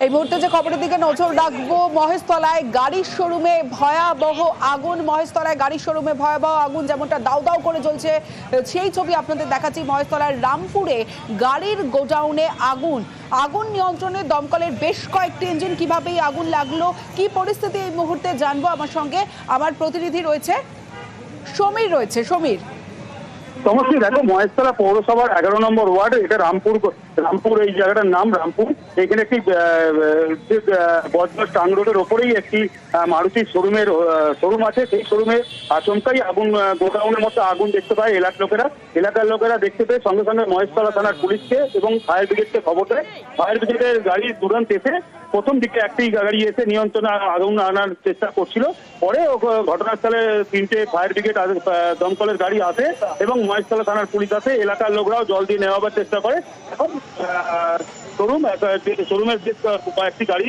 এই মুহূর্তে যে খবরের দিকে নজর রাখবো, মহেশতলায় গাড়ির শোরুমে ভয়াবহ আগুন। মহেশতলায় গাড়ির শোরুমে ভয়াবহ আগুন, যেমনটা দাউ দাউ করে জ্বলছে সেই ছবি আপনাদের দেখাচ্ছি। মহেশতলার রামপুরে গাড়ির গোডাউনে আগুন। আগুন নিয়ন্ত্রণে দমকলের বেশ কয়েকটি ইঞ্জিন। কিভাবে এই আগুন লাগলো, কি পরিস্থিতি এই মুহূর্তে জানবো। আমার সঙ্গে আমার প্রতিনিধি রয়েছে সমীর। সমীর, সমস্যা দেখো, মহেশতলা পৌরসভার 11 নম্বর ওয়ার্ড, এটা রামপুর এই জায়গাটার নাম রামপুর। এখানে একটি বজবজ টাং রোডের ওপরেই একটি মারুতি শোরুম আছে। সেই শোরুমে আচমকাই আগুন, গোডাউনের মতো আগুন দেখতে পায় এলাকার লোকেরা দেখতে পেয়ে সঙ্গে সঙ্গে মহেশতলা থানার পুলিশকে এবং ফায়ার ব্রিগেডকে খবর দেয়। ফায়ার ব্রিগেডের গাড়ি তুরন্ত এসে প্রথম দিকে একটি গাড়ি এসে নিয়ন্ত্রণে আগুন আনার চেষ্টা করছিল। পরে ঘটনাস্থলে 3টে ফায়ার ব্রিগেড দমকলের গাড়ি আসে এবং মহেশতলা থানার পুলিশ আসে। এলাকার লোকরাও জল দিয়ে নেওয়ার চেষ্টা করে। এখন শোরুমের যে কয়েকটি গাড়ি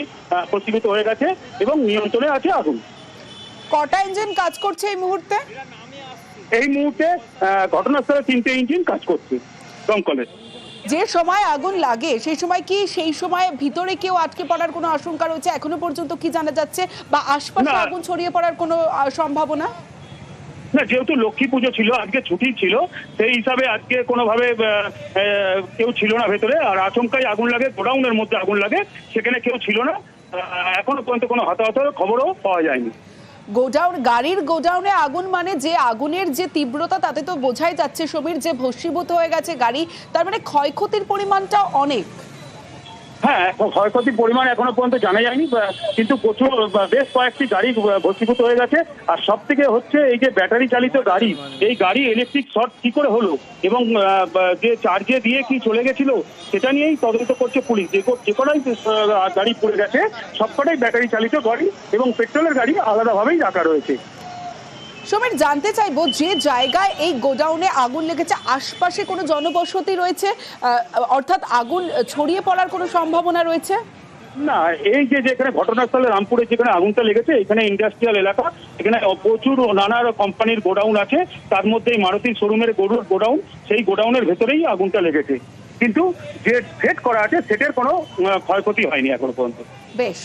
প্রস্ফুটিত হয়ে গেছে এবং নিয়ন্ত্রণে আছে আগুন। কটা ইঞ্জিন কাজ করছে এই মুহূর্তে? এই মুহূর্তে ঘটনাস্থলে 3টে ইঞ্জিন কাজ করছে দমকলের। যে সময় আগুন লাগে সেই সময় ভিতরে কেউ আটকে পড়ার কোনো আশঙ্কা রয়েছে এখনো পর্যন্ত কি জানা যাচ্ছে, বা আশপাশে আগুন ছড়িয়ে পড়ার কোনো সম্ভাবনা? না, যেহেতু লক্ষ্মী পুজো ছিল, আজকে ছুটি ছিল, সেই হিসাবে আজকে কোনোভাবে কেউ ছিল না ভেতরে। আর আচমকাই আগুন লাগে, গোডাউনের মধ্যে আগুন লাগে, সেখানে কেউ ছিল না। এখনো পর্যন্ত কোনো হতাহতের খবরও পাওয়া যায়নি। গাড়ির গোডাউনে আগুন মানে যে আগুনের যে তীব্রতা তাতে তো বোঝাই যাচ্ছে সমীর, যে ভস্মীভূত হয়ে গেছে গাড়ি, তার মানে ক্ষয়ক্ষতির পরিমাণটা অনেক। হ্যাঁ, ক্ষয়ক্ষতির পরিমাণ এখনো পর্যন্ত জানা যায়নি, কিন্তু বেশ কয়েকটি গাড়ি ভস্মীভূত হয়ে গেছে। আর সব থেকে হচ্ছে এই যে ব্যাটারি চালিত গাড়ি, এই গাড়ি ইলেকট্রিক শর্ট কি করে হলো এবং যে চার্জে দিয়ে কি চলে গেছিল সেটা নিয়েই তদন্ত করছে পুলিশ। যে কটাই গাড়ি পড়ে গেছে সবকটাই ব্যাটারি চালিত গাড়ি এবং পেট্রোলের গাড়ি আলাদাভাবেই রাখা রয়েছে। সমীর, জানতে চাইবো যে জায়গায় এই গোডাউনে আগুন লেগেছে আশপাশে কোনো জনবসতি রয়েছে, অর্থাৎ আগুন ছড়িয়ে পড়ার কোনো সম্ভাবনা রয়েছে? না, এই যে যেখানে ঘটনাস্থলে রামপুরে যেখানে আগুনটা লেগেছে, এখানে ইন্ডাস্ট্রিয়াল এলাকা, এখানে প্রচুর নানা কোম্পানির গোডাউন আছে। তার মধ্যে মারুতি শোরুমের গোডাউন, সেই গোডাউনের ভেতরেই আগুনটা লেগেছে। কিন্তু যে সেট করা আছে সেটের কোনো ক্ষয়ক্ষতি হয়নি এখনো পর্যন্ত। বেশ।